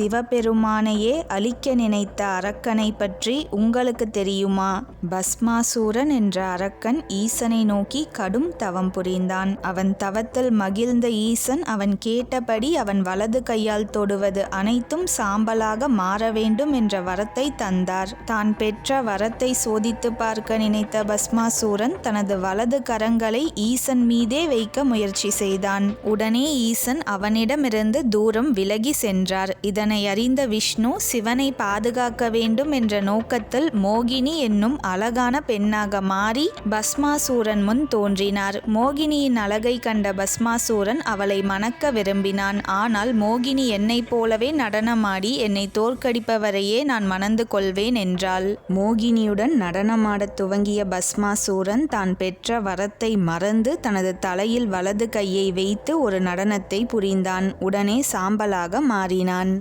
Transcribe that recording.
சிவபெருமானையே அழிக்க நினைத்த அரக்கனை பற்றி உங்களுக்கு தெரியுமா? பஸ்மாசூரன் என்ற அரக்கன் ஈசனை நோக்கி கடும் தவம் புரிந்தான். அவன் தவத்தில் மகிழ்ந்த ஈசன் அவன் கேட்டபடி அவன் வலது கையால் தொடுவது அனைத்தும் சாம்பலாக மாற வேண்டும் என்ற வரத்தை தந்தார். தான் பெற்ற வரத்தை சோதித்து பார்க்க நினைத்த பஸ்மாசூரன் தனது வலது கரங்களை ஈசன் மீதே வைக்க முயற்சி செய்தான். உடனே ஈசன் அவனிடமிருந்து தூரம் விலகி சென்றார். இதனை அறிந்த விஷ்ணு சிவனை பாதுகாக்க வேண்டும் என்ற நோக்கத்தில் மோகினி என்னும் அழகான பெண்ணாக மாறி பஸ்மாசூரன் முன் தோன்றினார். மோகினியின் அழகை கண்ட பஸ்மாசூரன் அவளை மணக்க விரும்பினான். ஆனால் மோகினி என்னைப் போலவே நடனமாடி என்னை தோற்கடிப்பவரையே நான் மணந்து கொள்வேன் என்றாள். மோகினியுடன் நடனமாடத் துவங்கிய பஸ்மாசூரன் தான் பெற்ற வரத்தை மறந்து தனது தலையில் வலது கையை வைத்து ஒரு நடனத்தை புரிந்தான். உடனே சாம்பலாக மாறினான்.